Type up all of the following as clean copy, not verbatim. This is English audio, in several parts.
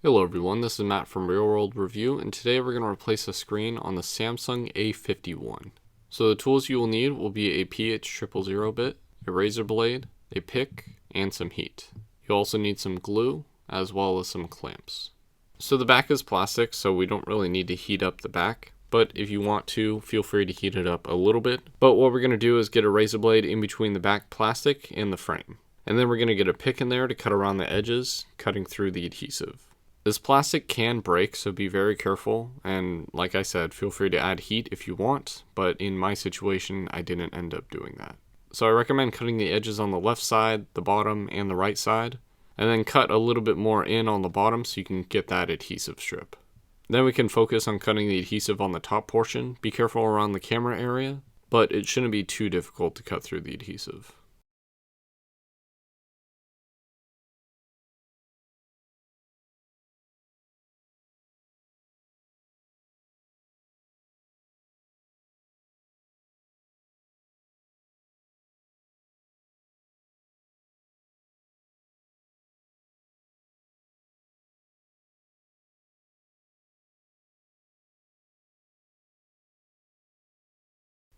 Hello everyone, this is Matt from Real World Review, and today we're going to replace a screen on the Samsung A51. So the tools you will need will be a PH000 bit, a razor blade, a pick, and some heat. You'll also need some glue, as well as some clamps. So the back is plastic, so we don't really need to heat up the back, but if you want to, feel free to heat it up a little bit. But what we're going to do is get a razor blade in between the back plastic and the frame. And then we're going to get a pick in there to cut around the edges, cutting through the adhesive. This plastic can break, so be very careful, and like I said, feel free to add heat if you want, but in my situation, I didn't end up doing that. So I recommend cutting the edges on the left side, the bottom, and the right side, and then cut a little bit more in on the bottom so you can get that adhesive strip. Then we can focus on cutting the adhesive on the top portion. Be careful around the camera area, but it shouldn't be too difficult to cut through the adhesive.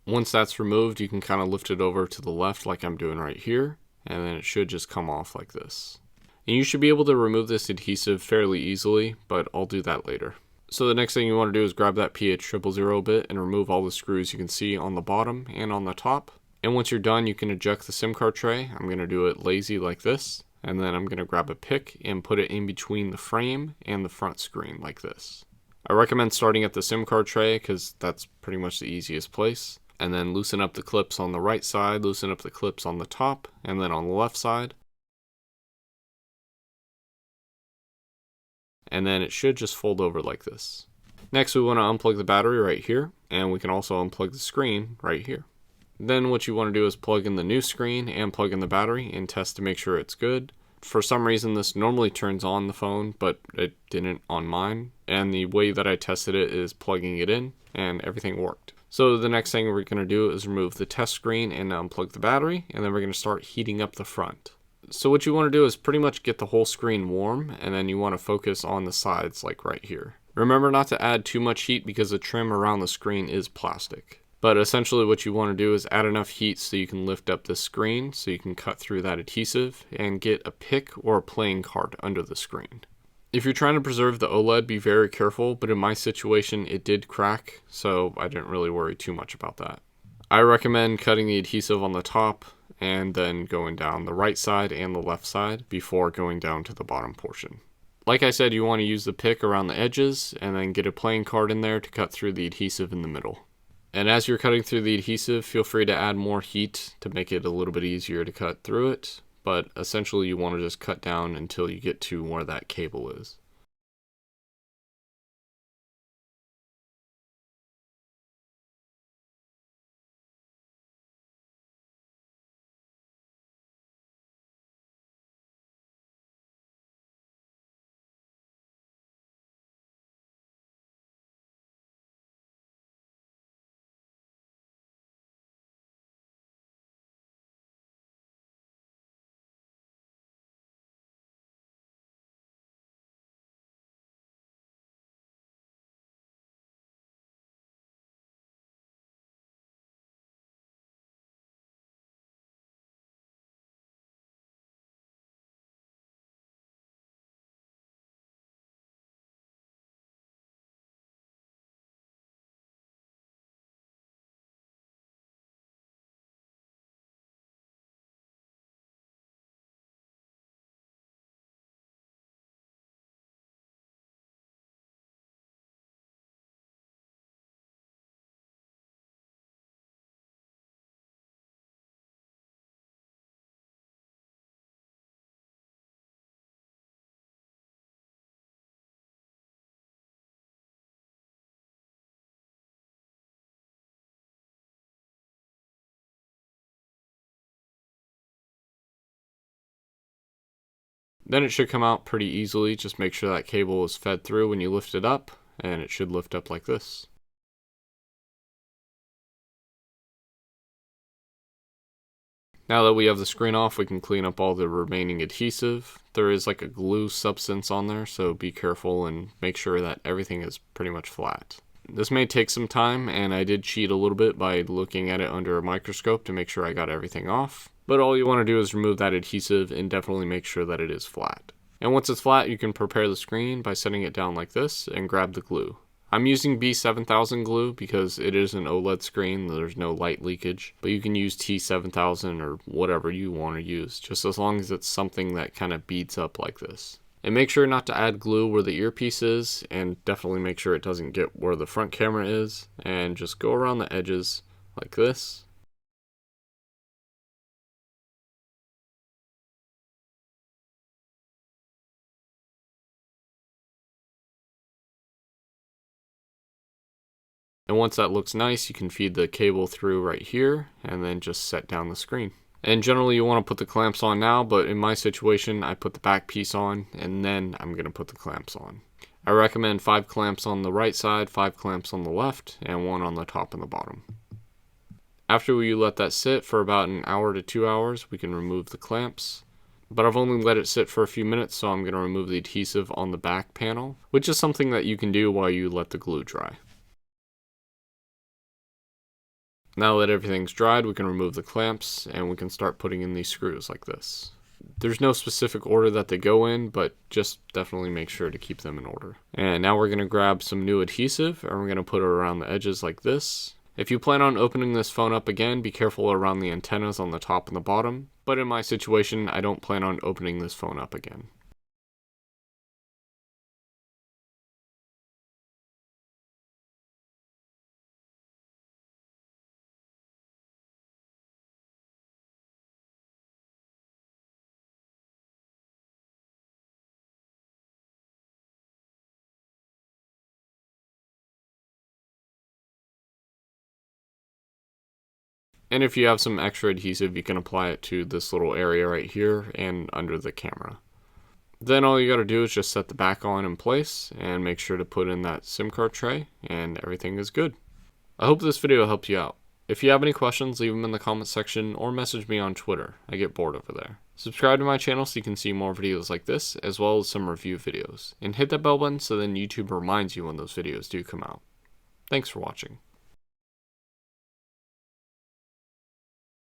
Once that's removed, you can kind of lift it over to the left like I'm doing right here, and then it should just come off like this. And you should be able to remove this adhesive fairly easily, but I'll do that later. So the next thing you want to do is grab that PH000 bit and remove all the screws you can see on the bottom and on the top. And once you're done, you can eject the SIM card tray. I'm going to do it lazy like this, and then I'm going to grab a pick and put it in between the frame and the front screen like this. I recommend starting at the SIM card tray because that's pretty much the easiest place. And then loosen up the clips on the right side, loosen up the clips on the top, and then on the left side. And then it should just fold over like this. Next, we want to unplug the battery right here, and we can also unplug the screen right here. Then what you want to do is plug in the new screen and plug in the battery and test to make sure it's good. For some reason, this normally turns on the phone, but it didn't on mine. And the way that I tested it is plugging it in, and everything worked. So the next thing we're going to do is remove the test screen and unplug the battery, and then we're going to start heating up the front. So what you want to do is pretty much get the whole screen warm, and then you want to focus on the sides like right here. Remember not to add too much heat because the trim around the screen is plastic. But essentially what you want to do is add enough heat so you can lift up the screen so you can cut through that adhesive and get a pick or a playing card under the screen. If you're trying to preserve the OLED, be very careful, but in my situation it did crack, so I didn't really worry too much about that. I recommend cutting the adhesive on the top and then going down the right side and the left side before going down to the bottom portion. Like I said, you want to use the pick around the edges and then get a playing card in there to cut through the adhesive in the middle. And as you're cutting through the adhesive, feel free to add more heat to make it a little bit easier to cut through it. But essentially you want to just cut down until you get to where that cable is. Then it should come out pretty easily. Just make sure that cable is fed through when you lift it up, and it should lift up like this. Now that we have the screen off, we can clean up all the remaining adhesive. There is like a glue substance on there, so be careful and make sure that everything is pretty much flat. This may take some time, and I did cheat a little bit by looking at it under a microscope to make sure I got everything off. But all you want to do is remove that adhesive and definitely make sure that it is flat. And once it's flat, you can prepare the screen by setting it down like this and grab the glue. I'm using B7000 glue because it is an OLED screen, there's no light leakage, but you can use T7000 or whatever you want to use, just as long as it's something that kind of beads up like this. And make sure not to add glue where the earpiece is, and definitely make sure it doesn't get where the front camera is, and just go around the edges like this. And once that looks nice, you can feed the cable through right here and then just set down the screen. And generally you want to put the clamps on now, but in my situation, I put the back piece on and then I'm going to put the clamps on. I recommend 5 clamps on the right side, 5 clamps on the left, and 1 on the top and the bottom. After we let that sit for about an hour to 2 hours, we can remove the clamps. But I've only let it sit for a few minutes, so I'm going to remove the adhesive on the back panel, which is something that you can do while you let the glue dry. Now that everything's dried, we can remove the clamps and we can start putting in these screws like this. There's no specific order that they go in, but just definitely make sure to keep them in order. And now we're going to grab some new adhesive and we're going to put it around the edges like this. If you plan on opening this phone up again, be careful around the antennas on the top and the bottom. But in my situation, I don't plan on opening this phone up again. And if you have some extra adhesive, you can apply it to this little area right here and under the camera. Then all you got to do is just set the back on in place and make sure to put in that SIM card tray and everything is good. I hope this video helped you out. If you have any questions, leave them in the comments section or message me on Twitter. I get bored over there. Subscribe to my channel so you can see more videos like this, as well as some review videos. And hit that bell button so then YouTube reminds you when those videos do come out. Thanks for watching.